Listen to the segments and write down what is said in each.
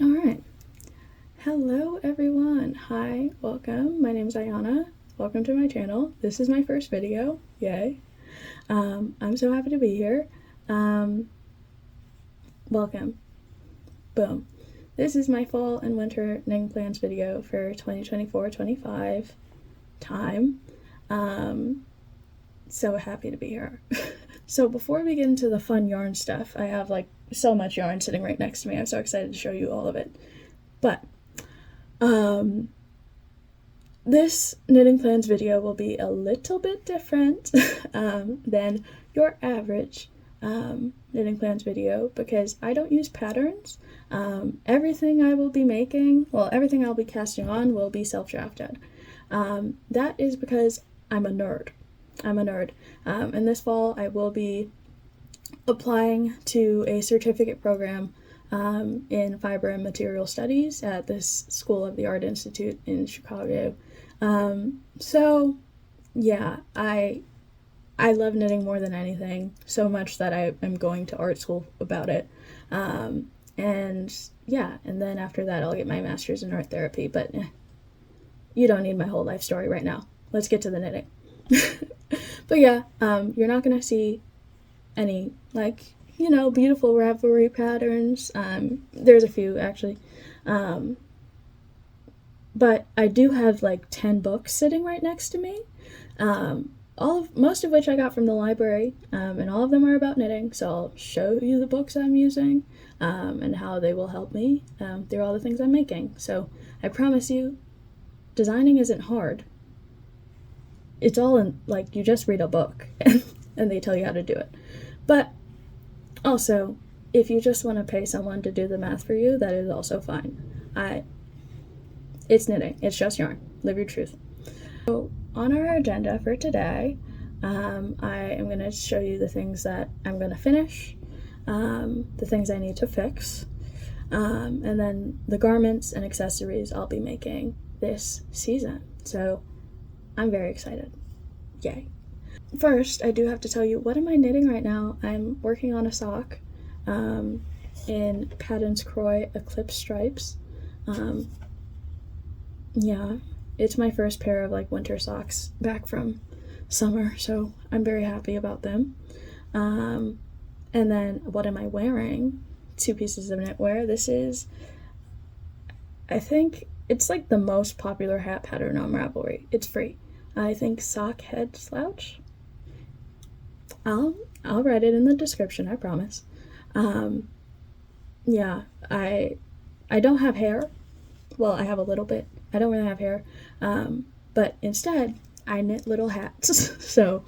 Alright, hello everyone, hi, welcome, my name is Ayana, welcome to my channel, this is my first video, yay, I'm so happy to be here, welcome, boom. This is my fall and winter knitting plans video for 2024-25 time, so happy to be here. So before we get into the fun yarn stuff, I have like so much yarn sitting right next to me. I'm so excited to show you all of it. But this knitting plans video will be a little bit different than your average knitting plans video because I don't use patterns. Everything I will be making, well, everything I'll be casting on will be self-drafted. That is because I'm a nerd. And this fall I will be applying to a certificate program in fiber and material studies at this School of the Art Institute in Chicago. So yeah, I love knitting more than anything, so much that I am going to art school about it. And yeah, and then after that I'll get my master's in art therapy, but you don't need my whole life story right now. Let's get to the knitting. But yeah, you're not gonna see any, like, you know, beautiful Ravelry patterns. There's a few actually, but I do have like 10 books sitting right next to me, most of which I got from the library, and all of them are about knitting, so I'll show you the books I'm using, and how they will help me through all the things I'm making. So I promise you, designing isn't hard. It's all in, like, you just read a book and they tell you how to do it. But also, if you just want to pay someone to do the math for you, that is also fine. It's knitting. It's just yarn. Live your truth. So on our agenda for today, I am going to show you the things that I'm going to finish, the things I need to fix, and then the garments and accessories I'll be making this season. So I'm very excited. Yay. First, I do have to tell you, what am I knitting right now? I'm working on a sock in Patton's Croy Eclipse Stripes. Yeah, it's my first pair of like winter socks back from summer, so I'm very happy about them. And then what am I wearing? 2 pieces of knitwear. This is, I think it's like the most popular hat pattern on Ravelry. It's free. I think sock head slouch. I'll write it in the description, I promise. Yeah, I don't have hair. Well, I have a little bit. I don't really have hair. But instead, I knit little hats. So,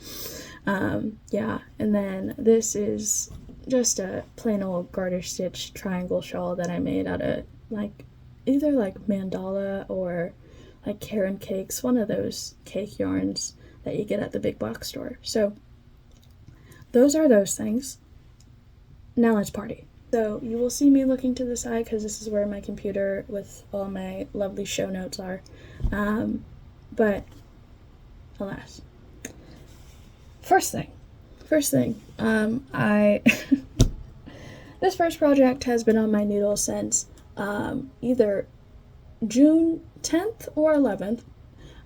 yeah. And then this is just a plain old garter stitch triangle shawl that I made out of like either like mandala or like Karen cakes, one of those cake yarns that you get at the big box store. So those are those things. Now let's party. So you will see me looking to the side because this is where my computer with all my lovely show notes are. But alas. First thing, I this first project has been on my noodle since either June 10th or 11th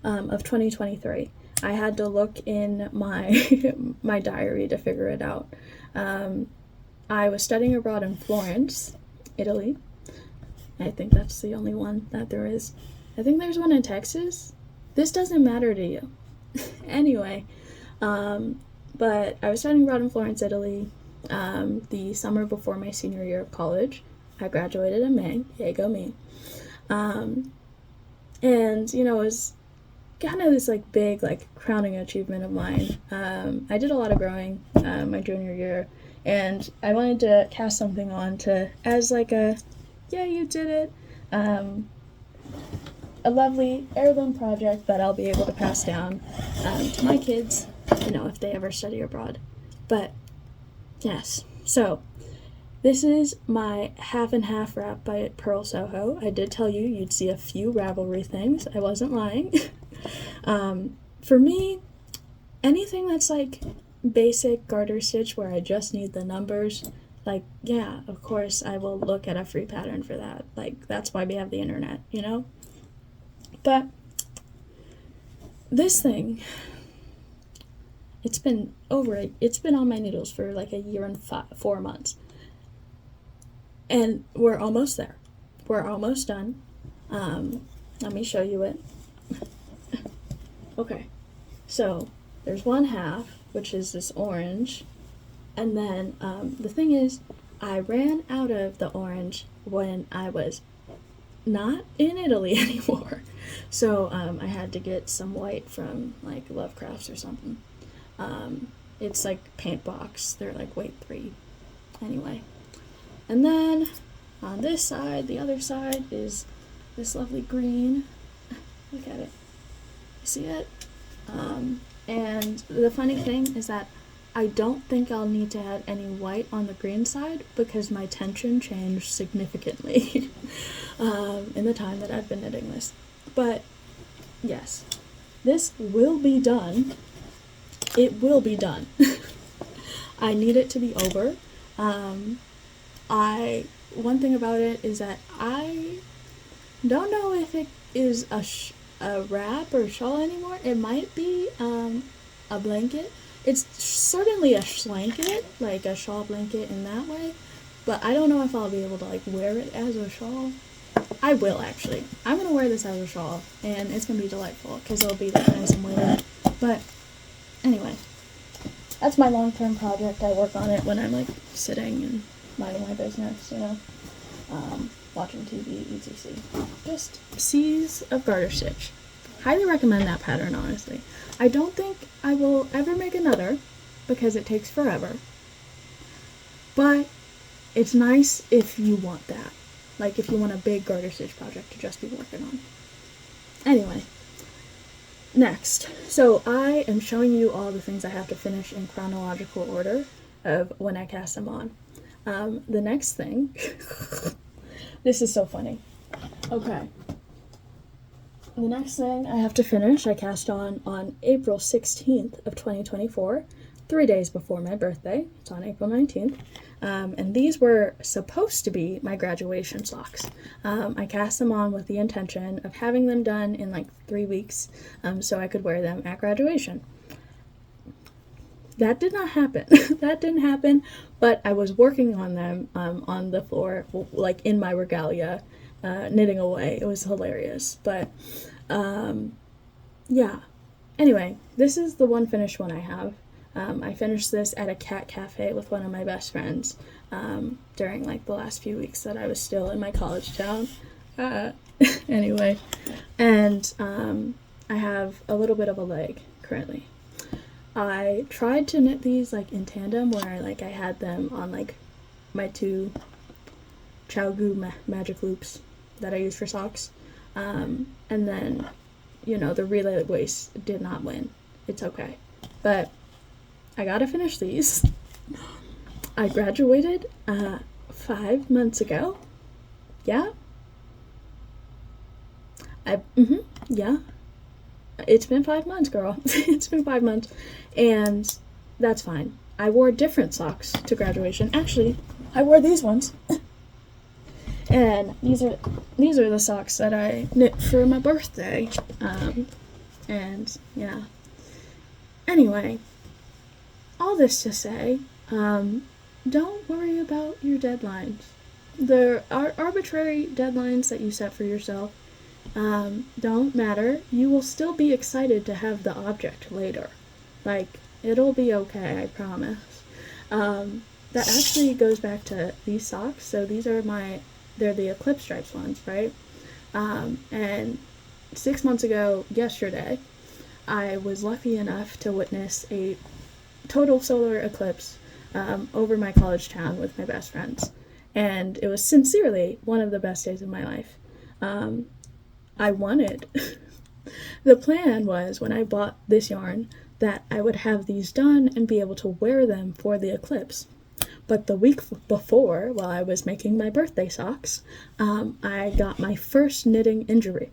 of 2023. I had to look in my my diary to figure it out. I was studying abroad in Florence, Italy. I think that's the only one that there is. I think there's one in Texas. This doesn't matter to you. Anyway, but I was studying abroad in Florence, Italy, the summer before my senior year of college. I graduated in May. Yay, go me. And, you know, it was kind of this, like, big, like, crowning achievement of mine. I did a lot of growing my junior year, and I wanted to cast something on to, as, like, a, yeah, you did it, a lovely heirloom project that I'll be able to pass down to my kids, you know, if they ever study abroad. But, yes, so this is my half and half wrap by Pearl Soho. I did tell you you'd see a few Ravelry things. I wasn't lying. For me, anything that's like basic garter stitch where I just need the numbers, like, yeah, of course I will look at a free pattern for that. Like, that's why we have the internet, you know? But this thing, it's been on my needles for like a year and 4 months. And we're almost there. We're almost done. Let me show you it. Okay, so there's one half, which is this orange, and then the thing is, I ran out of the orange when I was not in Italy anymore, so I had to get some white from like Lovecrafts or something. It's like paint box, they're like weight 3 anyway. And then on this side, the other side, is this lovely green. Look at it. You see it? And the funny thing is that I don't think I'll need to add any white on the green side because my tension changed significantly in the time that I've been knitting this. But yes, this will be done. It will be done. I need it to be over. One thing about it is that I don't know if it is a wrap or shawl anymore. It might be a blanket. It's certainly a blanket, like a shawl blanket in that way, but I don't know if I'll be able to like wear it as a shawl. I will actually. I'm gonna wear this as a shawl, and it's gonna be delightful because it'll be like nice and weighted. But anyway, that's my long-term project. I work on it when I'm like sitting and minding my business, you know, watching TV, etc. Just Seas of Garter Stitch. Highly recommend that pattern, honestly. I don't think I will ever make another because it takes forever, but it's nice if you want that. Like if you want a big garter stitch project to just be working on. Anyway, next. So I am showing you all the things I have to finish in chronological order of when I cast them on. The next thing, this is so funny. Okay. The next thing I have to finish, I cast on April 16th of 2024, 3 days before my birthday. It's on April 19th. And these were supposed to be my graduation socks. I cast them on with the intention of having them done in like 3 weeks, so I could wear them at graduation. That did not happen. That didn't happen, but I was working on them on the floor, like in my regalia, knitting away. It was hilarious, but yeah. Anyway, this is the one finished one I have. I finished this at a cat cafe with one of my best friends during like the last few weeks that I was still in my college town. Anyway, and I have a little bit of a leg currently. I tried to knit these like in tandem where like I had them on like my 2 ChowGoo magic loops that I use for socks. And then, you know, the relay waist did not win. It's okay. But I gotta finish these. I graduated 5 months ago. Yeah. Yeah. It's been 5 months, girl. It's been 5 months. And that's fine. I wore different socks to graduation. Actually, I wore these ones. And these are the socks that I knit for my birthday. And yeah. Anyway, all this to say, don't worry about your deadlines. There are arbitrary deadlines that you set for yourself. Don't matter. You will still be excited to have the object later. Like, it'll be okay, I promise. That actually goes back to these socks. So these are they're the Eclipse Stripes ones, right? And 6 months ago, yesterday, I was lucky enough to witness a total solar eclipse over my college town with my best friends. And it was sincerely one of the best days of my life. I wanted. The plan was, when I bought this yarn, that I would have these done and be able to wear them for the eclipse. But the week before, while I was making my birthday socks, I got my first knitting injury.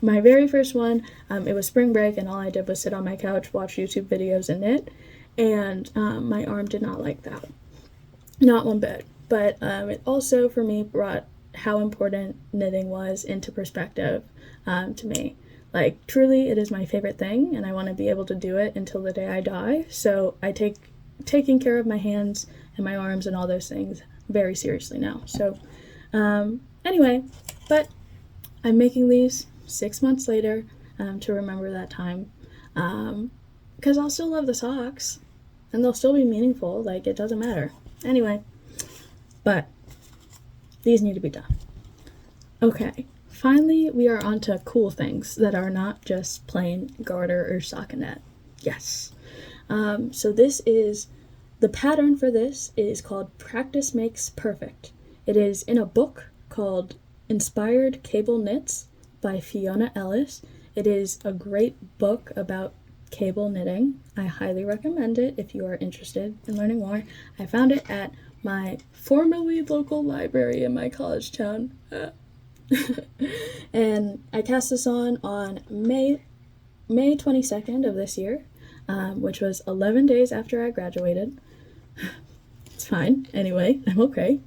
My very first one. It was spring break, and all I did was sit on my couch, watch YouTube videos, and knit. And my arm did not like that. Not one bit. But it also, for me, brought how important knitting was into perspective to me. Like, truly, it is my favorite thing, and I want to be able to do it until the day I die. So I take taking care of my hands and my arms and all those things very seriously now. So anyway, but I'm making these 6 months later to remember that time, because I'll still love the socks and they'll still be meaningful. Like, it doesn't matter. Anyway, but these need to be done. Okay, finally we are on to cool things that are not just plain garter or stockinette. Yes. So this is, the pattern for this is called Practice Makes Perfect. It is in a book called Inspired Cable Knits by Fiona Ellis. It is a great book about cable knitting. I highly recommend it if you are interested in learning more. I found it at my formerly local library in my college town. And I cast this on May 22nd of this year, which was 11 days after I graduated. It's fine. Anyway, I'm okay.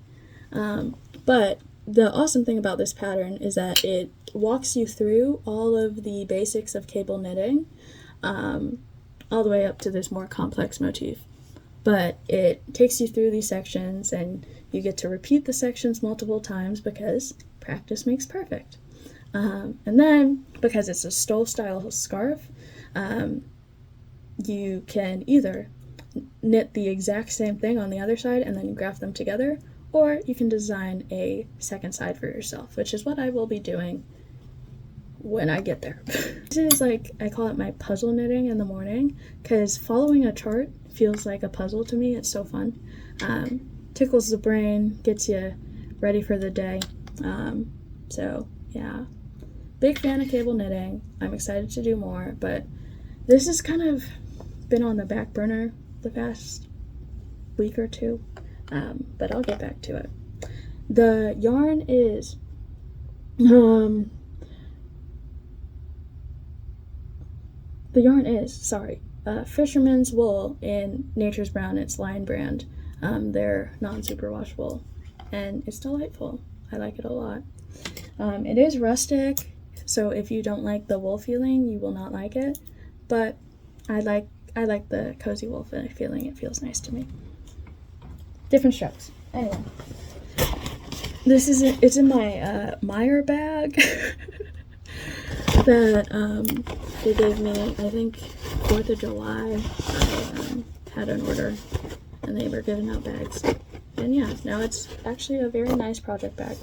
But the awesome thing about this pattern is that it walks you through all of the basics of cable knitting, all the way up to this more complex motif. But it takes you through these sections, and you get to repeat the sections multiple times because practice makes perfect. And then, because it's a stole style scarf, you can either knit the exact same thing on the other side and then you graft them together, or you can design a second side for yourself, which is what I will be doing when I get there. This is like, I call it my puzzle knitting in the morning, because following a chart feels like a puzzle to me. It's so fun. Tickles the brain, gets you ready for the day. So yeah, big fan of cable knitting. I'm excited to do more, but this has kind of been on the back burner the past week or two, but I'll get back to it. The yarn is Fisherman's Wool in Nature's Brown. It's Lion brand. They're non-superwash wool, and it's delightful. I like it a lot. It is rustic, so if you don't like the wool feeling, you will not like it, but I like the cozy wool feeling. It feels nice to me. Different strokes. Anyway, it's in my Meyer bag that they gave me, I think 4th of July. I had an order and they were giving out bags, and yeah, now it's actually a very nice project bag.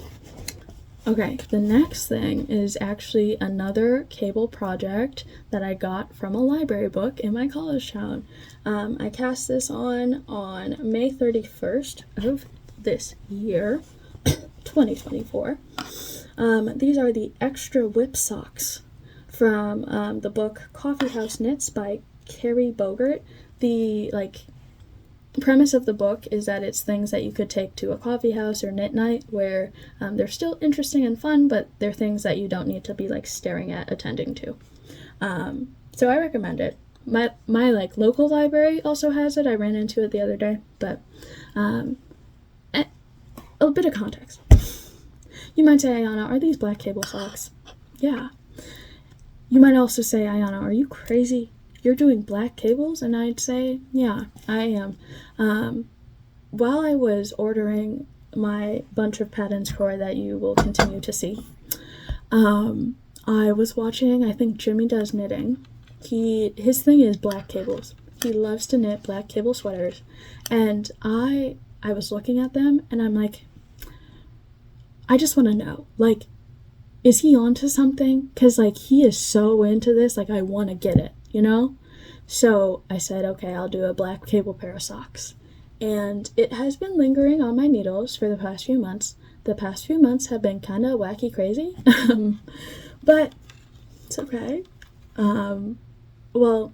Okay, the next thing is actually another cable project that I got from a library book in my college town. I cast this on May 31st of this year, 2024. These are the extra whip socks from the book Coffeehouse Knits by Kerry Bogert. The premise of the book is that it's things that you could take to a coffee house or knit night where they're still interesting and fun, but they're things that you don't need to be staring at attending to. So I recommend it. My local library also has it. I ran into it the other day, but a bit of context. You might say, Ayana, are these black cable socks? Yeah. You might also say, Ayana, are you crazy? You're doing black cables? And I'd say, yeah, I am. While I was ordering my bunch of patterns core that you will continue to see, I was watching, I think Jimmy Does Knitting. His thing is black cables. He loves to knit black cable sweaters. And I was looking at them and I'm like, I just want to know, is he onto something? Because he is so into this, I want to get it. So I said, okay, I'll do a black cable pair of socks. And it has been lingering on my needles for the past few months. The past few months have been kind of wacky crazy, but it's okay. Well,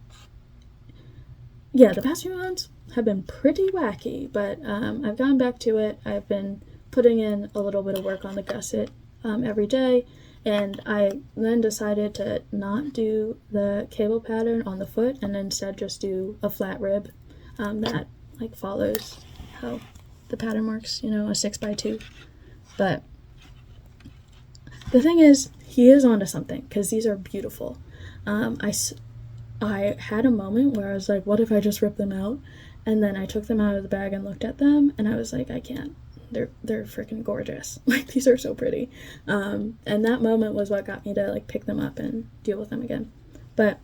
yeah, the past few months have been pretty wacky, but I've gone back to it. I've been putting in a little bit of work on the gusset every day. And I then decided to not do the cable pattern on the foot and instead just do a flat rib that follows how the pattern marks, you know, a 6x2. But the thing is, he is onto something, because these are beautiful. I had a moment where I was like, what if I just rip them out? And then I took them out of the bag and looked at them, and I was like, I can't. They're freaking gorgeous. Like, these are so pretty. And that moment was what got me to, like, pick them up and deal with them again. But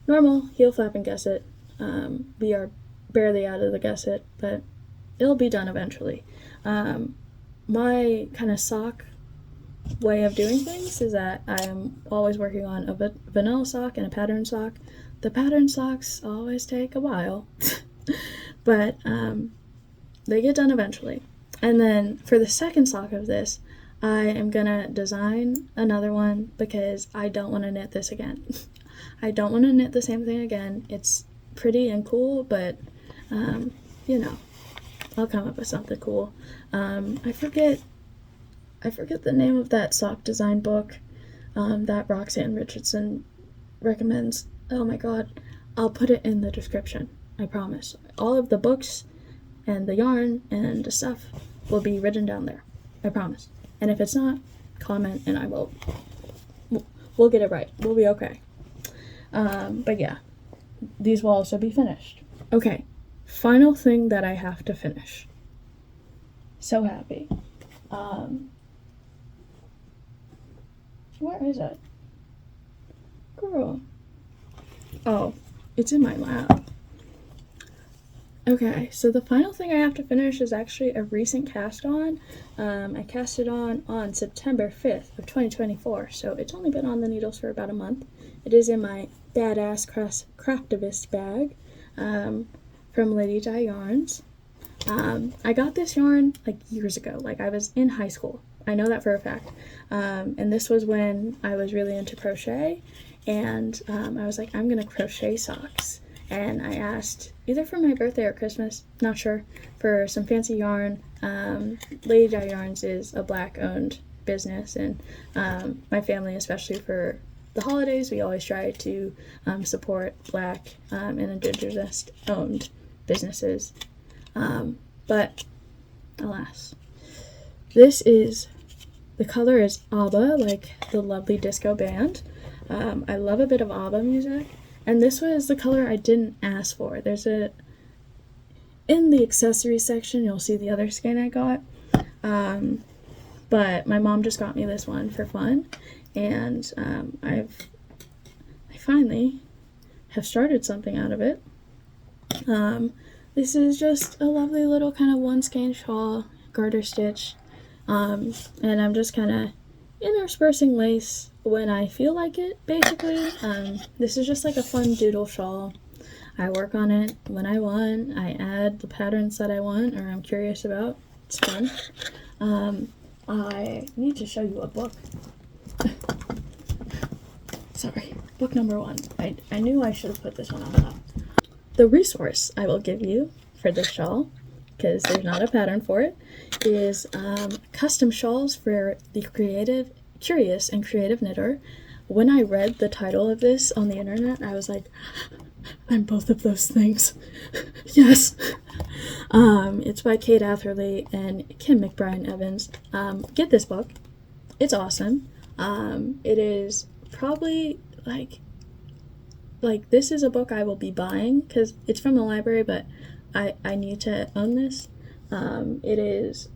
normal, heel flap and gusset. We are barely out of the gusset, but it'll be done eventually. My kind of sock way of doing things is that I am always working on a vanilla sock and a pattern sock. The pattern socks always take a while, but they get done eventually. And then for the second sock of this, I am gonna design another one because I don't want to knit this again. I don't want to knit the same thing again. It's pretty and cool, but you know, I'll come up with something cool. I forget the name of that sock design book that Roxanne Richardson recommends. Oh my god, I'll put it in the description, I promise. All of the books and the yarn and the stuff will be written down there, I promise. And if it's not, comment and we'll get it right. We'll be okay. But yeah, these will also be finished. Okay, final thing that I have to finish. So happy. Where is it? Girl. Oh, it's in my lap. Okay, so the final thing I have to finish is actually a recent cast on. I cast it on September 5th of 2024, so it's only been on the needles for about a month. It is in my badass craftivist bag from Lady Di Yarns. I got this yarn like years ago, like I was in high school. I know that for a fact. And this was when I was really into crochet, and I was like, I'm gonna crochet socks. And I asked, either for my birthday or Christmas, not sure, for some fancy yarn. Lady Di Yarns is a Black-owned business, and my family, especially for the holidays, we always try to support Black and Indigenous-owned businesses. But alas, the color is ABBA, like the lovely disco band. I love a bit of ABBA music. And this was the color I didn't ask for. In the accessory section, you'll see the other skein I got. But my mom just got me this one for fun. And I finally have started something out of it. This is just a lovely little kind of one skein shawl, garter stitch. And I'm just kind of interspersing lace when I feel like it, basically. This is just like a fun doodle shawl. I work on it when I want. I add the patterns that I want or I'm curious about. It's fun. I need to show you a book. Sorry, book number 1. I knew I should have put this one on top. The resource I will give you for this shawl, because there's not a pattern for it, is custom shawls for the curious and creative knitter. When I read the title of this on the internet, I was like, I'm both of those things. Yes. It's by Kate Atherley and Kim McBride Evans. Get this book. It's awesome. It is probably like this is a book I will be buying because it's from the library, but I need to own this. It is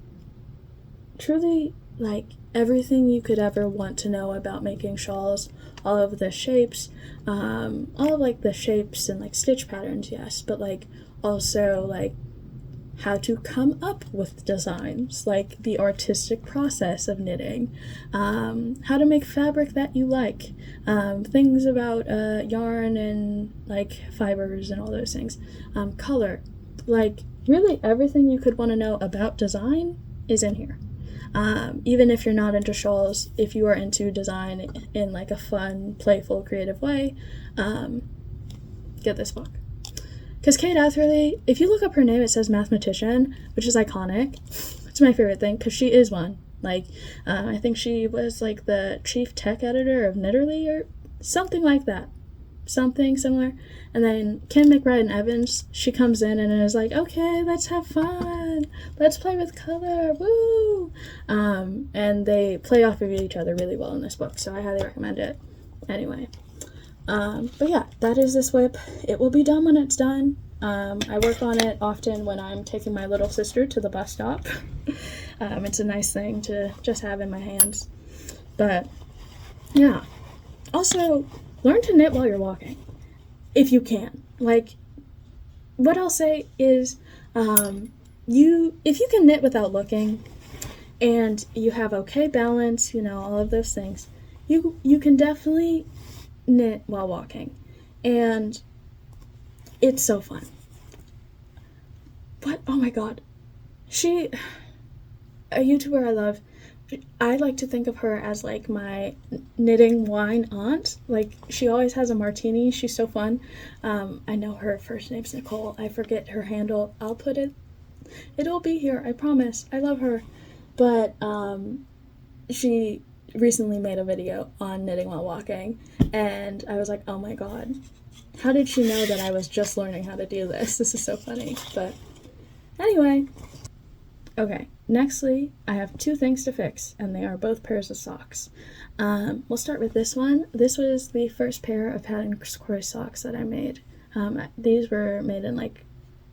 truly like everything you could ever want to know about making shawls, all of the shapes, all of like the shapes and like stitch patterns, yes, but like also like how to come up with designs, like the artistic process of knitting, how to make fabric that you like, things about yarn and like fibers and all those things, color, like really everything you could want to know about design is in here. Even if you're not into shawls, if you are into design in like a fun, playful, creative way, get this book. Because Kate Atherley, if you look up her name, it says mathematician, which is iconic. It's my favorite thing, because she is one. Like, I think she was like the chief tech editor of Knitterly or something like that. something similar. And then Kim McBride and Evans, she comes in and is like, okay, let's have fun. Let's play with color. Woo! And they play off of each other really well in this book, so I highly recommend it. Anyway. But yeah, that is this WIP. It will be done when it's done. I work on it often when I'm taking my little sister to the bus stop. It's a nice thing to just have in my hands. But yeah. Also, learn to knit while you're walking. If you can. Like, what I'll say is, if you can knit without looking, and you have okay balance, all of those things, you can definitely knit while walking. And it's so fun. What? Oh my god. A YouTuber I love, I like to think of her as like my knitting wine aunt. Like, she always has a martini. She's so fun. I know her first name's Nicole. I forget her handle. I'll put it'll be here, I promise. I love her. But she recently made a video on knitting while walking, and I was like, oh my god, how did she know that I was just learning how to do this? This is so funny. But anyway, okay, nextly, I have 2 things to fix, and they are both pairs of socks. We'll start with this one. This was the first pair of pattern cross socks that I made. These were made in like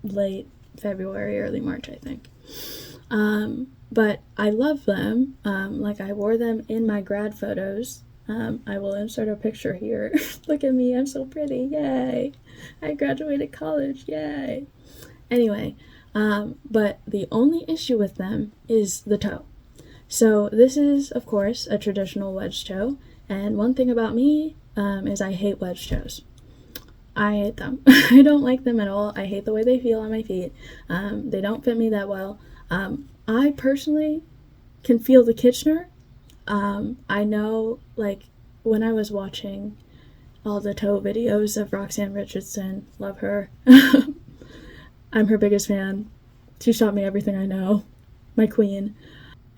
late February, early March, I think. But I love them. Like, I wore them in my grad photos. I will insert a picture here. Look at me, I'm so pretty, yay! I graduated college, yay! Anyway, but the only issue with them is the toe. So this is, of course, a traditional wedge toe, and one thing about me is I hate wedge toes. I hate them. I don't like them at all. I hate the way they feel on my feet. They don't fit me that well. I personally can feel the Kitchener. I know, like, when I was watching all the toe videos of Roxanne Richardson, love her. I'm her biggest fan. She's taught me everything I know. My queen.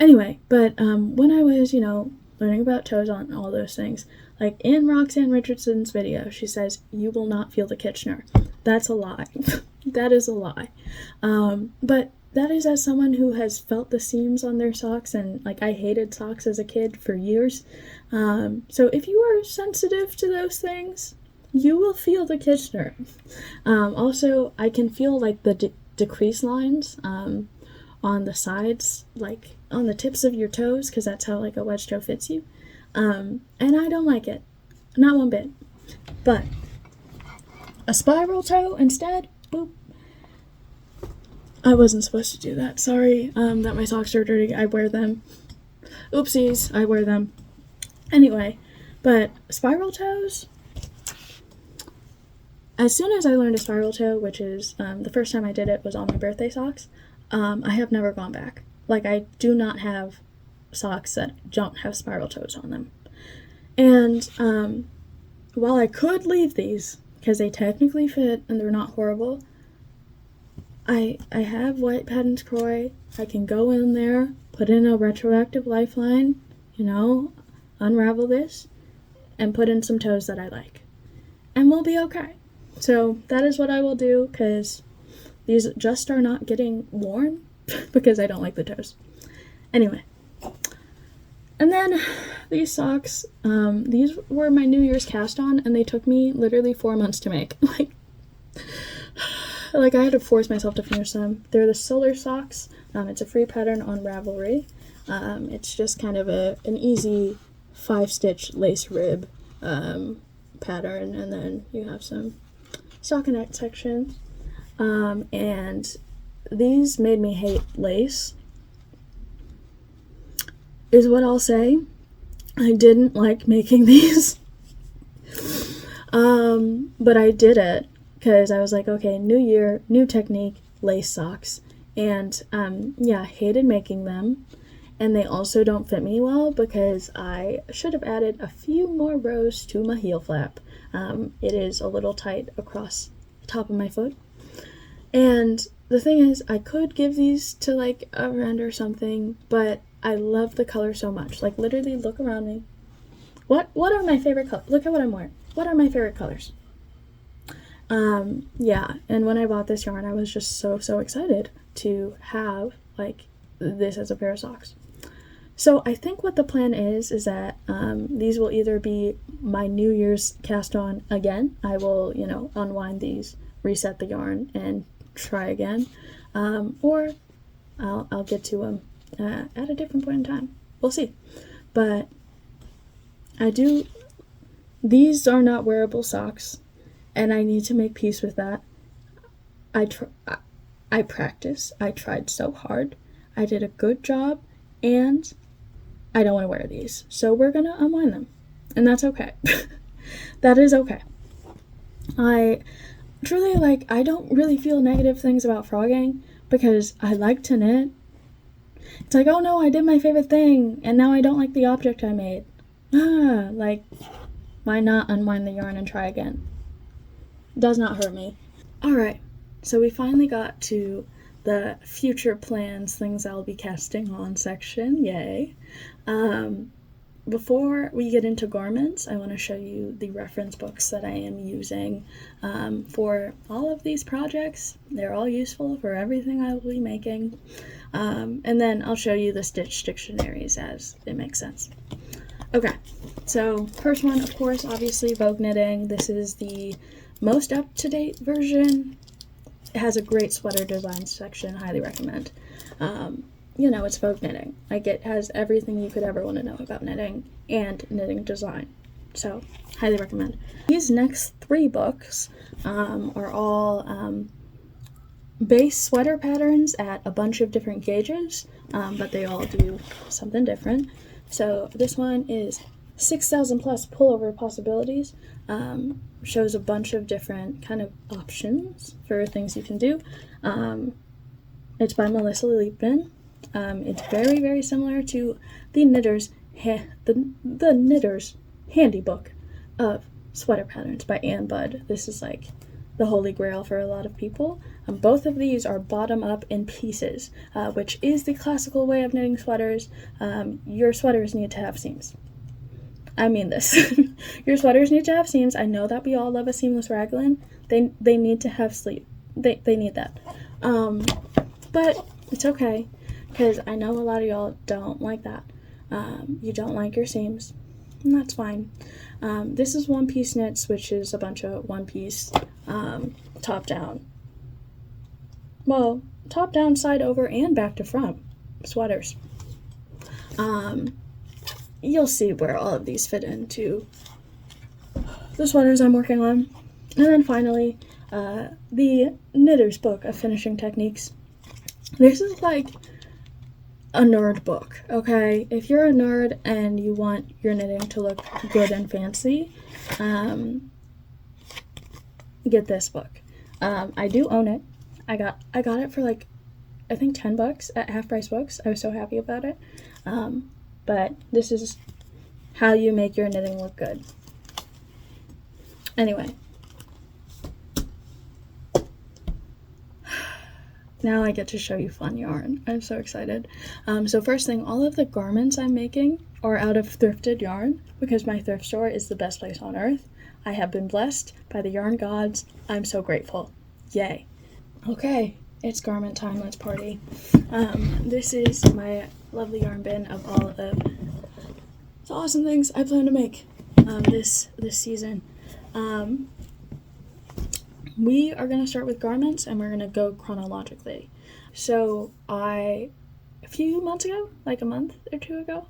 Anyway, but when I was, learning about toes on all those things, like in Roxanne Richardson's video, she says, you will not feel the Kitchener. That's a lie. That is a lie. But that is as someone who has felt the seams on their socks, and like, I hated socks as a kid for years. So if you are sensitive to those things, you will feel the Kitchener. Also, I can feel like the decrease lines on the sides, like on the tips of your toes, because that's how like a wedge toe fits you. And I don't like it. Not one bit. But a spiral toe instead, boop. I wasn't supposed to do that. Sorry that my socks are dirty. I wear them. Oopsies, I wear them. Anyway, but spiral toes, as soon as I learned a spiral toe, which is the first time I did it was on my birthday socks, I have never gone back. Like, I do not have socks that don't have spiral toes on them. And while I could leave these, because they technically fit and they're not horrible, I have white patterned croy. I can go in there, put in a retroactive lifeline, unravel this, and put in some toes that I like. And we'll be okay. So that is what I will do, because these just are not getting worn because I don't like the toes. Anyway. And then these socks, these were my New Year's cast on, and they took me literally 4 months to make. Like I had to force myself to finish them. They're the Solar socks. It's a free pattern on Ravelry. It's just kind of an easy 5-stitch lace rib pattern, and then you have some stockinette sections. And these made me hate lace, is what I'll say. I didn't like making these. But I did it because I was like, okay, new year, new technique, lace socks. And yeah, hated making them. And they also don't fit me well because I should have added a few more rows to my heel flap. It is a little tight across the top of my foot. And the thing is, I could give these to like a friend or something, but I love the color so much. Like, literally, look around me. What are my favorite colors? Look at what I'm wearing. What are my favorite colors? Yeah, and when I bought this yarn, I was just so excited to have, like, this as a pair of socks. So I think what the plan is that these will either be my New Year's cast on again. I will, unwind these, reset the yarn, and try again. Or I'll get to them at a different point in time. We'll see. But these are not wearable socks, and I need to make peace with that. I practiced. I tried so hard. I did a good job, and I don't want to wear these. So we're going to unwind them, and that's okay. That is okay. I truly, I don't really feel negative things about frogging because I like to knit. It's like, oh no, I did my favorite thing, and now I don't like the object I made. Why not unwind the yarn and try again? Does not hurt me. Alright, so we finally got to the future plans, things I'll be casting on section, yay. Before we get into garments, I want to show you the reference books that I am using for all of these projects. They're all useful for everything I will be making. And then I'll show you the stitch dictionaries as it makes sense. Okay, so first one, of course, obviously Vogue knitting. This is the most up-to-date version. It has a great sweater design section, highly recommend. It's Vogue knitting. It has everything you could ever want to know about knitting and knitting design. So, highly recommend. These next 3 books are all base sweater patterns at a bunch of different gauges, but they all do something different. So this one is 6,000 plus pullover possibilities. Shows a bunch of different kind of options for things you can do. It's by Melissa Leapman. It's very, very similar to the Knitter's Handy Book of Sweater Patterns by Ann Budd. This is like the holy grail for a lot of people. Both of these are bottom up in pieces, which is the classical way of knitting sweaters. Your sweaters need to have seams. I mean this. Your sweaters need to have seams. I know that we all love a seamless raglan. They need to have sleeve. They need that. But it's okay, because I know a lot of y'all don't like that. You don't like your seams, and that's fine. This is One Piece Knits, which is a bunch of one piece top down. Well, top down, side over, and back to front sweaters. You'll see where all of these fit into the sweaters I'm working on. And then finally, the Knitter's Book of Finishing Techniques. This is like a nerd book, okay? If you're a nerd and you want your knitting to look good and fancy, get this book. I do own it. I got it for I think $10 at Half Price Books. I was so happy about it. But this is how you make your knitting look good. Anyway. Now I get to show you fun yarn. I'm so excited. So first thing, all of the garments I'm making are out of thrifted yarn because my thrift store is the best place on earth. I have been blessed by the yarn gods. I'm so grateful. Yay. Okay, it's garment time. Let's party. This is my lovely yarn bin of all of the awesome things I plan to make this season. We are going to start with garments, and we're going to go chronologically. So a few months ago, like a month or 2 ago,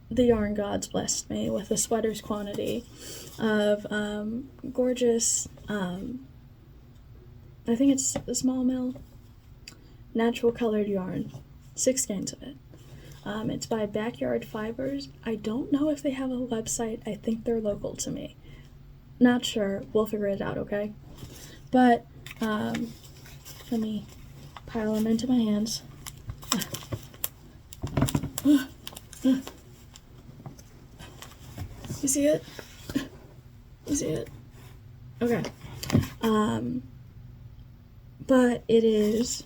the yarn gods blessed me with a sweater's quantity of gorgeous, I think it's a small mill, natural colored yarn, 6 skeins of it. It's by Backyard Fibers. I don't know if they have a website. I think they're local to me. Not sure. We'll figure it out, okay? But, let me pile them into my hands. You see it? You see it? Okay. But it is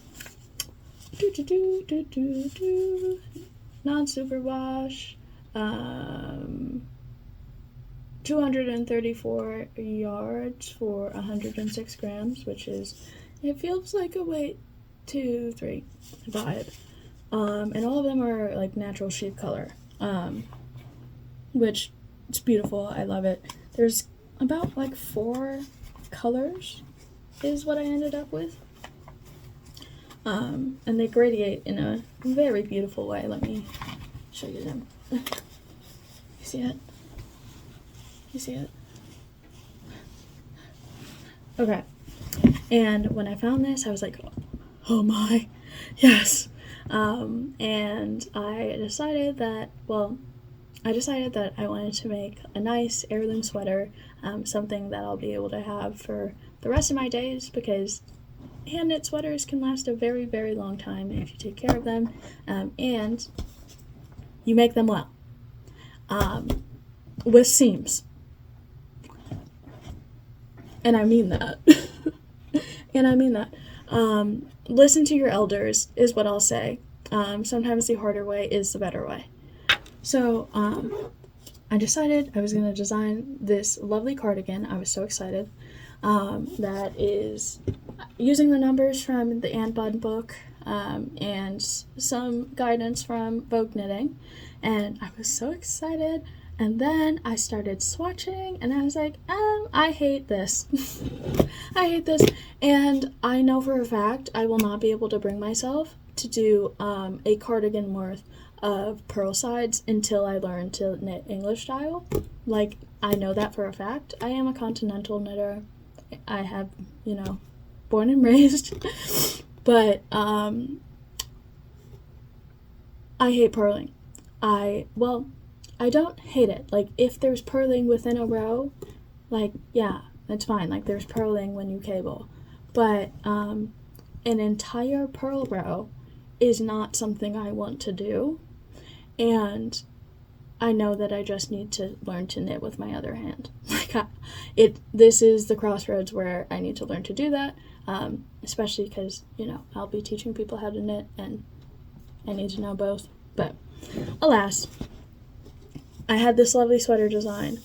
non-superwash, 234 yards for 106 grams, which is, it feels like a weight 2, 3 vibe. And all of them are like natural sheep color, which it's beautiful. I love it. There's about like 4 colors is what I ended up with. And they gradiate in a very beautiful way. Let me show you them. You see it? You see it? Okay. And when I found this, I was like, oh my, yes. And I decided that I wanted to make a nice heirloom sweater, something that I'll be able to have for the rest of my days, because hand knit sweaters can last a very, very long time if you take care of them, and you make them well, with seams. And I mean that. Listen to your elders is what I'll say. Sometimes the harder way is the better way. So, I decided I was going to design this lovely cardigan. I was so excited. That is using the numbers from the Ann Budd book, and some guidance from Vogue knitting. And I was so excited. And then I started swatching, and I was like, I hate this. I hate this. And I know for a fact I will not be able to bring myself to do a cardigan worth of purl sides until I learn to knit English style. Like, I know that for a fact. I am a continental knitter. I have, born and raised. But I hate purling. I don't hate it. Like, if there's purling within a row, like, yeah, that's fine. Like, there's purling when you cable. But an entire purl row is not something I want to do. And I know that I just need to learn to knit with my other hand. This is the crossroads where I need to learn to do that, especially because, I'll be teaching people how to knit, and I need to know both. But alas, I had this lovely sweater design,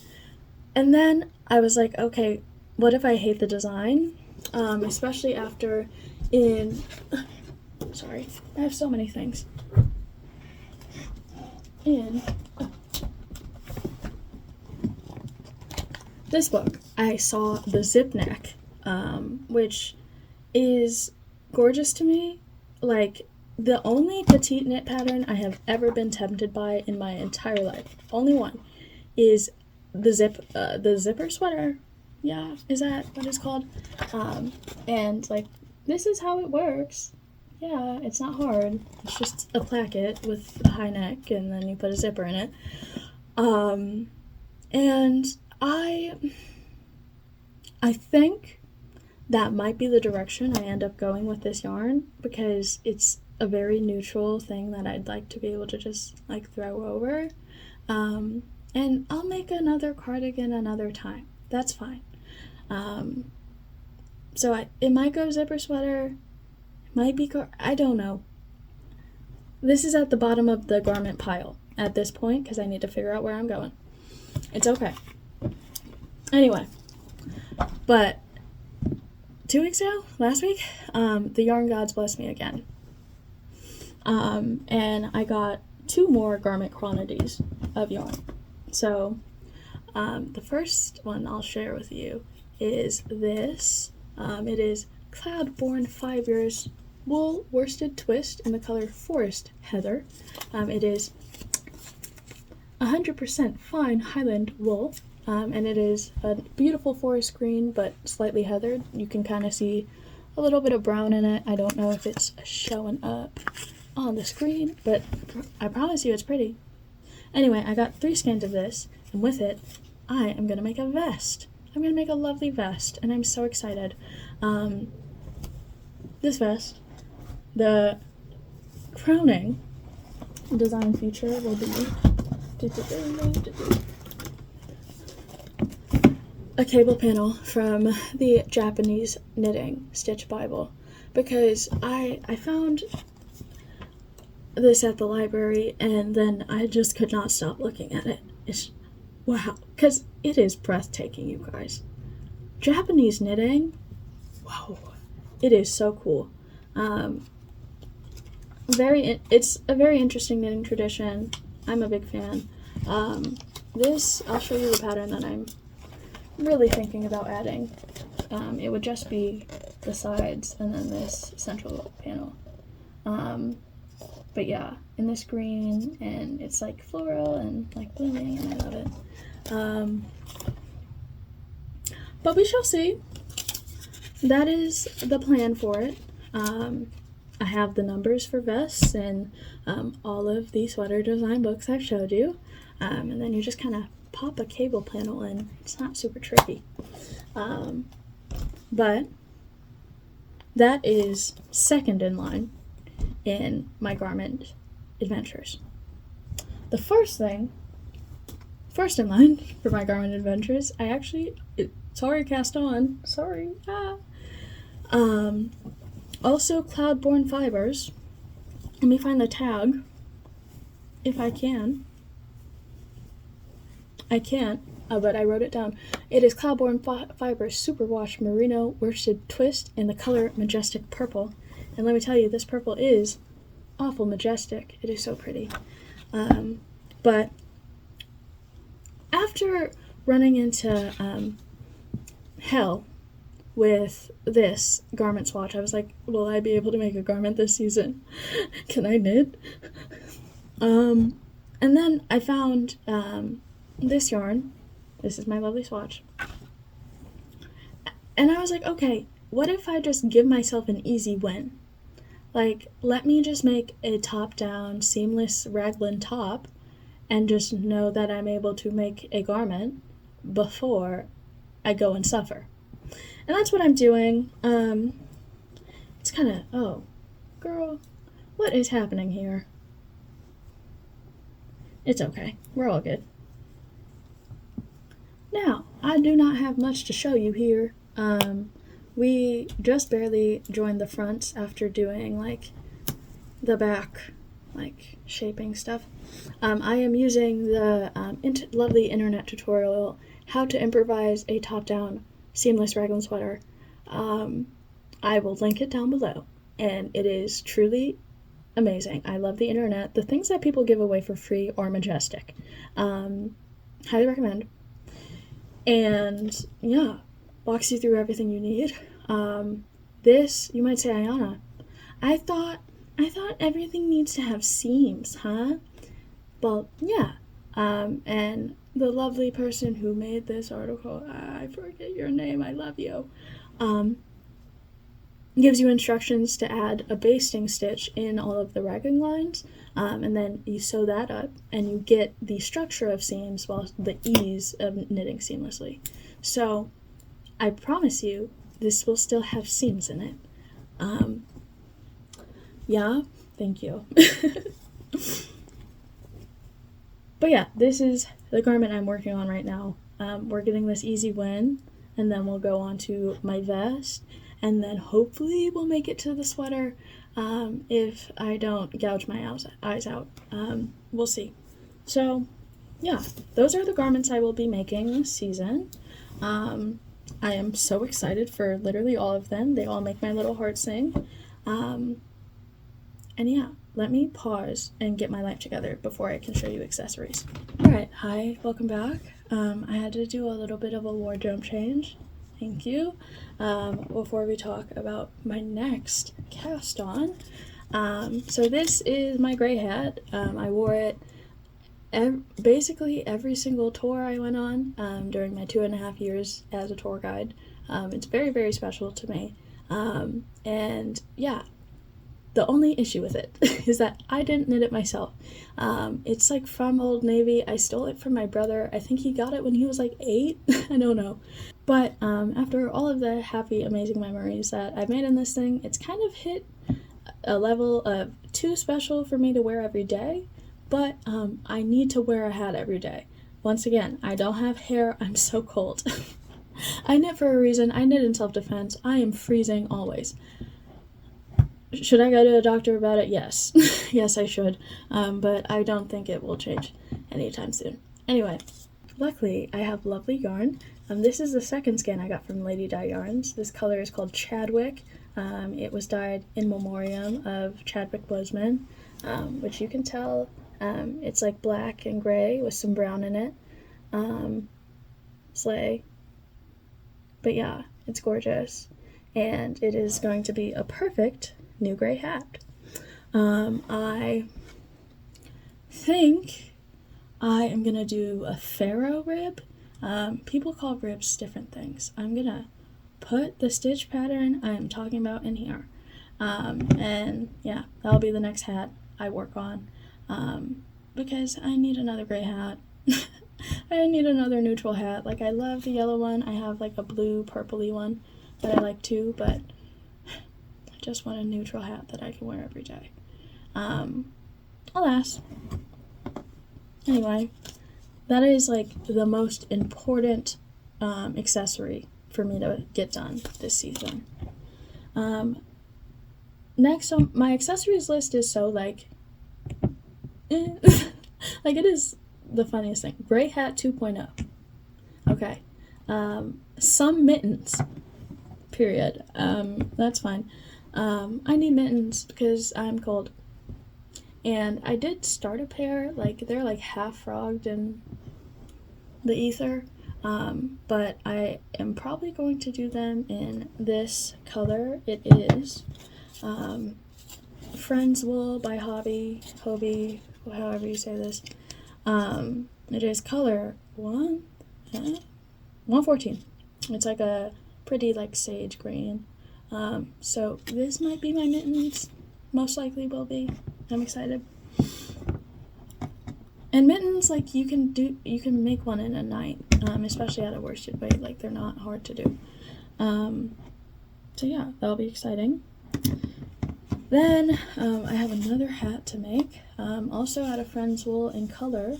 and then I was like, okay, what if I hate the design? Especially after sorry, I have so many things. This book, I saw the zip neck, which is gorgeous to me. Like, the only petite knit pattern I have ever been tempted by in my entire life, only one, is the zipper sweater. Yeah, is that what it's called? And like, this is how it works. Yeah, it's not hard. It's just a placket with a high neck, and then you put a zipper in it. And I think that might be the direction I end up going with this yarn, because it's a very neutral thing that I'd like to be able to just like throw over. And I'll make another cardigan another time. That's fine. So it might go zipper sweater, might be I don't know. This is at the bottom of the garment pile at this point, because I need to figure out where I'm going. It's okay. Anyway, but 2 weeks ago, last week, the yarn gods blessed me again. And I got 2 more garment quantities of yarn. So, the first one I'll share with you is this. It is Cloudborn Fibers wool worsted twist in the color Forest Heather. It is 100% fine Highland wool, and it is a beautiful forest green, but slightly heathered. You can kind of see a little bit of brown in it. I don't know if it's showing up on the screen, but I promise you it's pretty. Anyway, I got 3 skeins of this, and with it, I am going to make a vest. I'm going to make a lovely vest, and I'm so excited. This vest, the crowning design feature will be a cable panel from the Japanese Knitting Stitch Bible, because I found this at the library, and then I just could not stop looking at it. wow, because it is breathtaking, you guys. Japanese knitting, whoa, it is so cool. It's a very interesting knitting tradition. I'm a big fan. This, I'll show you the pattern that I'm really thinking about adding. It would just be the sides and then this central panel. But yeah, in this green, and it's like floral and like blooming, and I love it. But we shall see. That is the plan for it. I have the numbers for vests and all of the sweater design books I've showed you. And then you just kind of pop a cable panel in. It's not super tricky. But that is second in line in my garment adventures. The first in line for my garment adventures, it's already cast on. Sorry. Also Cloudborn Fibers. Let me find the tag, if I can. I can't, but I wrote it down. It is Cloudborn Fibers Superwash Merino Worsted Twist in the color Majestic Purple. And let me tell you, this purple is awful majestic. It is so pretty. But after running into hell with this garment swatch, I was like, will I be able to make a garment this season? Can I knit? And then I found this yarn. This is my lovely swatch. And I was like, okay, what if I just give myself an easy win? Like, let me just make a top-down seamless raglan top and just know that I'm able to make a garment before I go and suffer. And that's what I'm doing. It's kind of, oh, girl, what is happening here? It's okay. We're all good. Now, I do not have much to show you here. We just barely joined the front after doing, like, the back, like, shaping stuff. I am using the lovely internet tutorial, How to Improvise a Top-Down Seamless Raglan Sweater. I will link it down below, and it is truly amazing. I love the internet. The things that people give away for free are majestic. Highly recommend. And, yeah, walks you through everything you need. This, you might say, Ayana, I thought everything needs to have seams, huh? Well, yeah. And the lovely person who made this article, I forget your name, I love you, gives you instructions to add a basting stitch in all of the raglan lines, and then you sew that up, and you get the structure of seams while the ease of knitting seamlessly. So, I promise you, this will still have seams in it. Yeah, thank you. But yeah, this is the garment I'm working on right now. We're getting this easy win, and then we'll go on to my vest, and then hopefully we'll make it to the sweater if I don't gouge my eyes out. We'll see. So, yeah, those are the garments I will be making this season. I am so excited for literally all of them. They all make my little heart sing. And yeah, let me pause and get my life together before I can show you accessories. Alright, hi, welcome back. I had to do a little bit of a wardrobe change. Thank you. Before we talk about my next cast on. So this is my gray hat. I wore it basically every single tour I went on during my 2.5 years as a tour guide. It's very, very special to me. And yeah, the only issue with it is that I didn't knit it myself. It's like from Old Navy. I stole it from my brother. I think he got it when he was like 8. I don't know. But after all of the happy, amazing memories that I've made in this thing, it's kind of hit a level of too special for me to wear every day. But I need to wear a hat every day. Once again, I don't have hair. I'm so cold. I knit for a reason. I knit in self-defense. I am freezing always. Should I go to a doctor about it? Yes. Yes, I should. But I don't think it will change anytime soon. Anyway, luckily, I have lovely yarn. This is the second skein I got from Lady Dye Yarns. This color is called Chadwick. It was dyed in memoriam of Chadwick Wiseman, which you can tell it's like black and gray with some brown in it. Slay. But yeah, it's gorgeous. And it is going to be a perfect new gray hat. I think I am going to do a pharaoh rib. People call ribs different things. I'm going to put the stitch pattern I am talking about in here. And yeah, that'll be the next hat I work on. Because I need another gray hat. I need another neutral hat. Like, I love the yellow one. I have like a blue purpley one that I like too, but I just want a neutral hat that I can wear every day. Alas. Anyway, that is like the most important accessory for me to get done this season. Next on my accessories list is so like like it is the funniest thing. Gray hat 2.0. Okay. Some mittens. Period. That's fine. I need mittens because I'm cold. And I did start a pair, like they're like half frogged in the ether. But I am probably going to do them in this color. It is Friends Wool by Hobby, however you say this. It is color 114. It's like a pretty like sage green. So this might be my mittens. Most likely will be. I'm excited. And mittens, like you can make one in a night, especially at a worsted weight. Like they're not hard to do. So yeah, that'll be exciting. Then I have another hat to make, also out of Friends Wool in color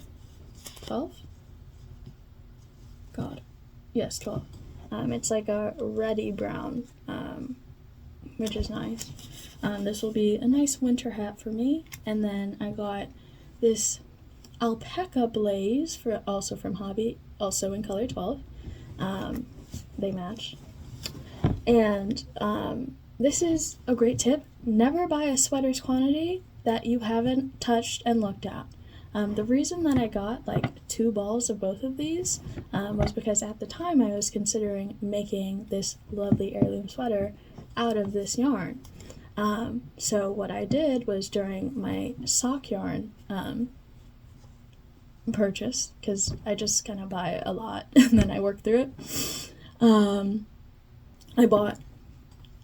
12. God, yes, 12. It's like a reddy brown, which is nice. This will be a nice winter hat for me. And then I got this alpaca blaze also from Hobby, also in color 12. They match. And this is a great tip. Never buy a sweater's quantity that you haven't touched and looked at. The reason that I got like 2 balls of both of these was because at the time I was considering making this lovely heirloom sweater out of this yarn. So what I did was during my sock yarn purchase, because I just kind of buy a lot and then I work through it, I bought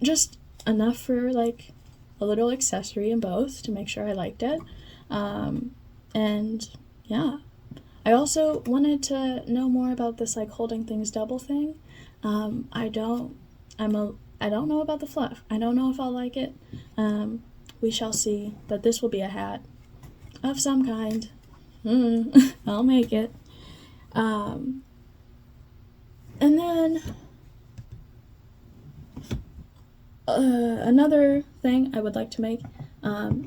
just enough for like a little accessory in both to make sure I liked it. And yeah, I also wanted to know more about this like holding things double thing. I don't know about the fluff. I don't know if I'll like it. We shall see, but this will be a hat of some kind. I'll make it. And then another thing I would like to make,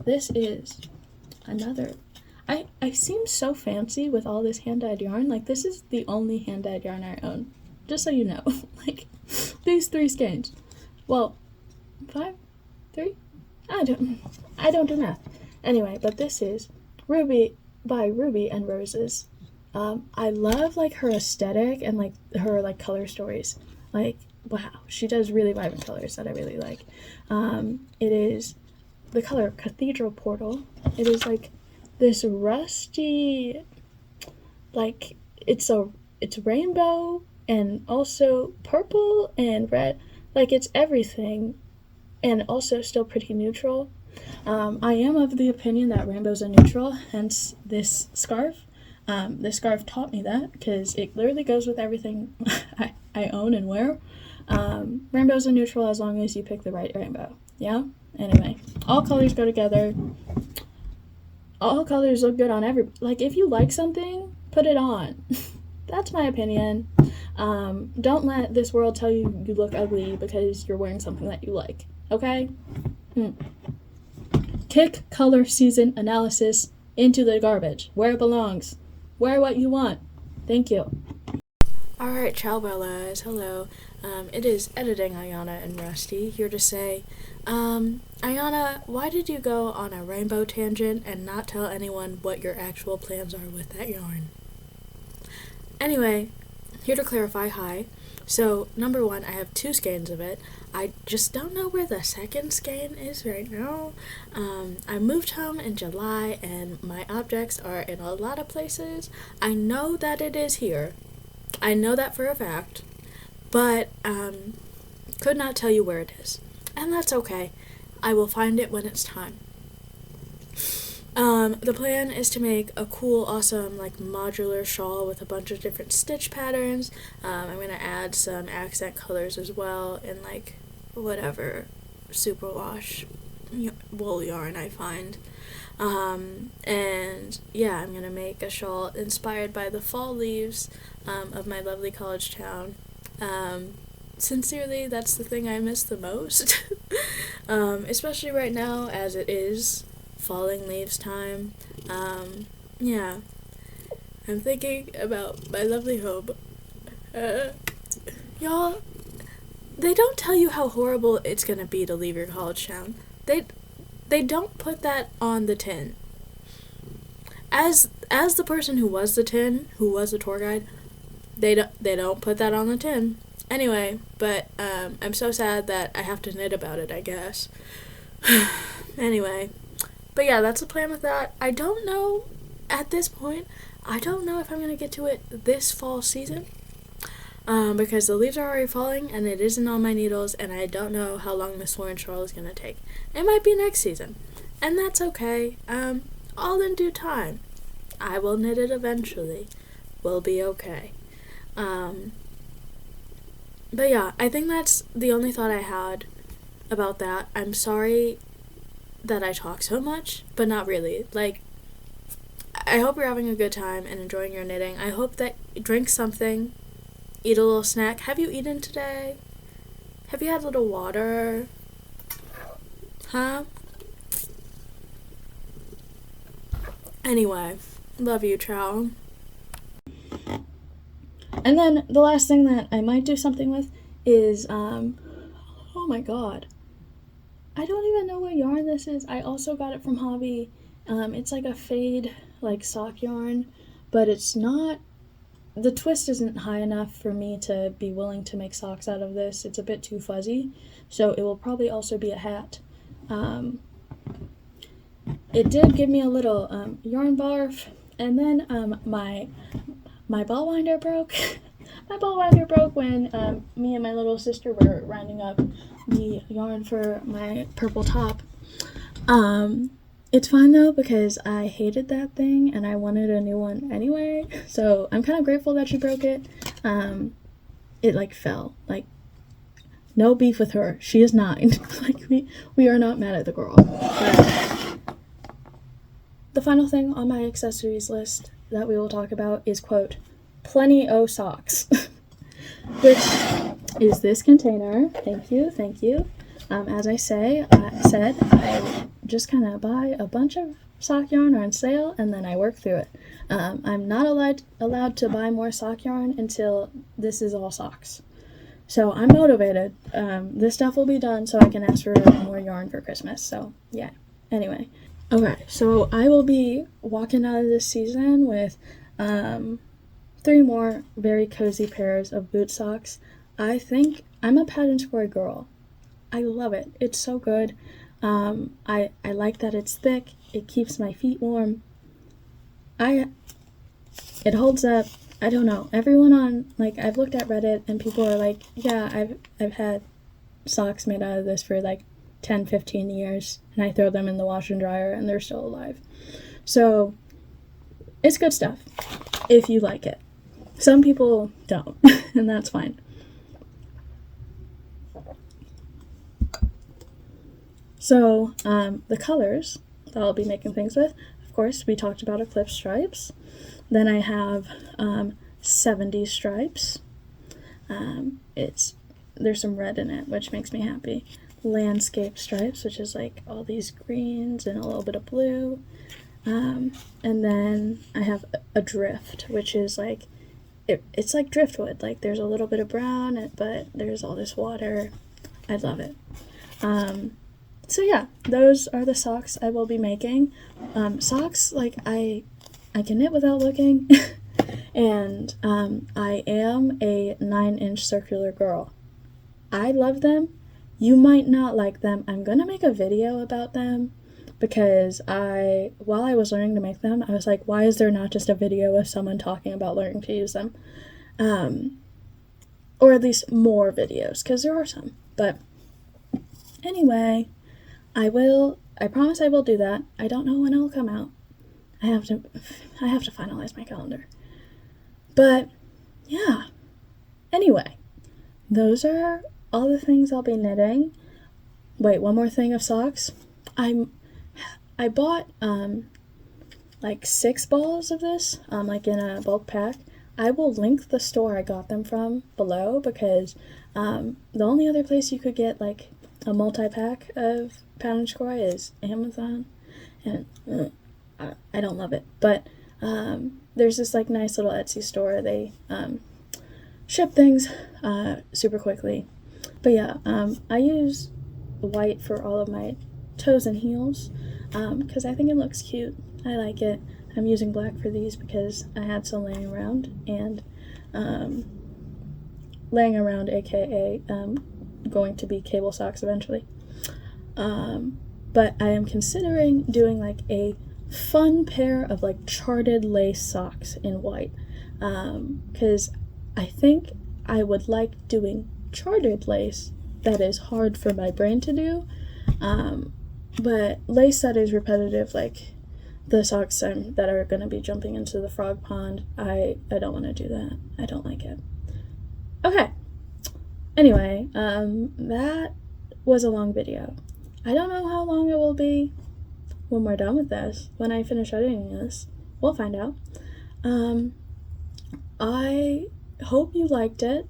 this is another, I seem so fancy with all this hand-dyed yarn. Like, this is the only hand-dyed yarn I own, just so you know. Like, these 3 skeins. Well, 5? 3? I don't do math. Anyway, but this is Ruby by Ruby and Roses. I love, like, her aesthetic and, like, her, like, color stories. Like, wow, she does really vibrant colors that I really like. It is the color Cathedral Portal. It is, like, this rusty, like, it's rainbow and also purple and red. Like, it's everything and also still pretty neutral. I am of the opinion that rainbows are neutral, hence this scarf. This scarf taught me that because it literally goes with everything I own and wear. Rainbows are neutral as long as you pick the right rainbow. Yeah? Anyway, all colors go together. All colors look good on everybody. Like, if you like something, put it on. That's my opinion. Don't let this world tell you you look ugly because you're wearing something that you like. Okay? Kick color season analysis into the garbage. Where it belongs. Wear what you want. Thank you. Alright, ciao bellas, hello. It is Editing Ayana and Rusty here to say, Ayana, why did you go on a rainbow tangent and not tell anyone what your actual plans are with that yarn? Anyway, here to clarify, hi. So, number one, I have 2 skeins of it. I just don't know where the second skein is right now. I moved home in July and my objects are in a lot of places. I know that it is here. I know that for a fact. But, could not tell you where it is. And that's okay. I will find it when it's time. The plan is to make a cool, awesome, like, modular shawl with a bunch of different stitch patterns. I'm gonna add some accent colors as well in, like, whatever superwash wool yarn I find. And yeah, I'm gonna make a shawl inspired by the fall leaves of my lovely college town. Sincerely, that's the thing I miss the most. Especially right now as it is falling leaves time. Yeah. I'm thinking about my lovely home. Y'all, they don't tell you how horrible it's gonna be to leave your college town. They don't put that on the tin. As the person who was the tin, who was the tour guide, they don't put that on the tin. Anyway, but I'm so sad that I have to knit about it, I guess. Anyway, but yeah, that's the plan with that. I don't know at this point. I don't know if I'm gonna get to it this fall season. Because the leaves are already falling and it isn't on my needles, and I don't know how long this Lauren shawl is gonna take. It might be next season, and that's okay. All in due time. I will knit it eventually. We'll be okay. But yeah, I think that's the only thought I had about that. I'm sorry that I talk so much, but not really. Like, I hope you're having a good time and enjoying your knitting. I hope that you drink something, eat a little snack. Have you eaten today? Have you had a little water? Huh? Anyway, love you, Trow. And then the last thing that I might do something with is, oh my god. I don't even know what yarn this is. I also got it from Hobby. It's like a fade, like, sock yarn, but it's not, the twist isn't high enough for me to be willing to make socks out of this. It's a bit too fuzzy, so it will probably also be a hat. It did give me a little yarn barf, and then my ball winder broke. My ball winder broke when me and my little sister were rounding up the yarn for my purple top. It's fine though, because I hated that thing and I wanted a new one anyway, so I'm kind of grateful that she broke it. It like fell. Like, no beef with her. She is 9. Like, we are not mad at the girl. But the final thing on my accessories list that we will talk about is, quote, plenty o socks, which is this container. Thank you. As I said, I just kind of buy a bunch of sock yarn on sale and then I work through it. I'm not allowed to buy more sock yarn until this is all socks. So I'm motivated. This stuff will be done so I can ask for more yarn for Christmas. So yeah. Anyway. Okay, so I will be walking out of this season with 3 more very cozy pairs of boot socks. I think I'm a pattern square girl. I love it. It's so good. I like that it's thick. It keeps my feet warm. It holds up. I don't know. Everyone on, like, I've looked at Reddit and people are like, yeah, I've had socks made out of this for like 10, 15 years, and I throw them in the wash and dryer and they're still alive. So it's good stuff if you like it. Some people don't, and that's fine. So the colors that I'll be making things with, of course, we talked about Eclipse stripes. Then I have 70 stripes. There's some red in it, which makes me happy. Landscape stripes, which is like all these greens and a little bit of blue. And then I have a drift, which is like it's like driftwood. Like, there's a little bit of brown, but there's all this water. I love it. So yeah, those are the socks I will be making. Socks, like, I can knit without looking. And I am a 9-inch circular girl. I love them. You might not like them. I'm gonna make a video about them because while I was learning to make them, I was like, why is there not just a video of someone talking about learning to use them? Or at least more videos, because there are some. But anyway, I promise I will do that. I don't know when it'll come out. I have to finalize my calendar. But yeah. Anyway, those are all the things I'll be knitting. Wait, one more thing of socks. I bought like 6 balls of this, like in a bulk pack. I will link the store I got them from below because the only other place you could get like a multi-pack of pattern score is Amazon, and I don't love it. But there's this like nice little Etsy store. They ship things super quickly. But yeah, I use white for all of my toes and heels because I think it looks cute. I like it. I'm using black for these because I had some laying around, and laying around, aka going to be cable socks eventually. But I am considering doing like a fun pair of like charted lace socks in white because I think I would like doing charted lace that is hard for my brain to do, but lace that is repetitive, like the socks that are going to be jumping into the frog pond, I don't want to do that. I don't like it. Okay. Anyway, that was a long video. I don't know how long it will be when we're done with this. When I finish editing this, we'll find out. I hope you liked it.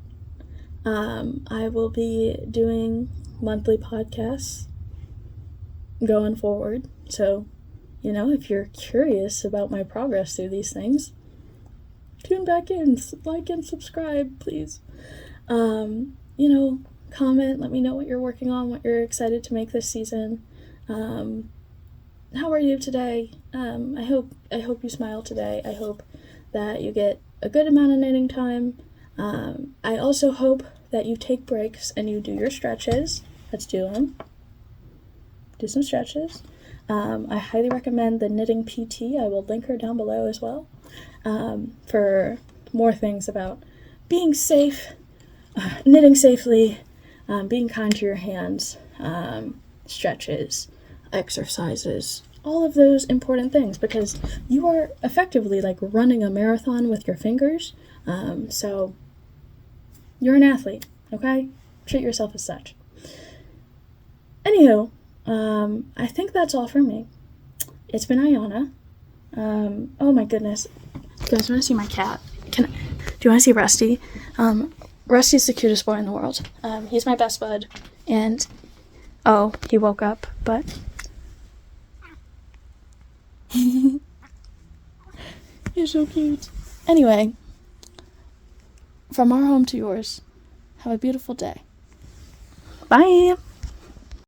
I will be doing monthly podcasts going forward. So, if you're curious about my progress through these things, tune back in, like and subscribe, please. Comment, let me know what you're working on, what you're excited to make this season. How are you today? I hope you smile today. I hope that you get a good amount of knitting time. I also hope that you take breaks and you do your stretches. Let's do them. Do some stretches. I highly recommend the Knitting PT. I will link her down below as well for more things about being safe, knitting safely, being kind to your hands, stretches, exercises, all of those important things, because you are effectively like running a marathon with your fingers. So you're an athlete, okay? Treat yourself as such. Anywho, I think that's all for me. It's been Ayana. Oh my goodness. You guys want to see my cat? Do you want to see Rusty? Rusty's the cutest boy in the world. He's my best bud. And, he woke up, but... You're so cute. Anyway, from our home to yours, have a beautiful day. Bye!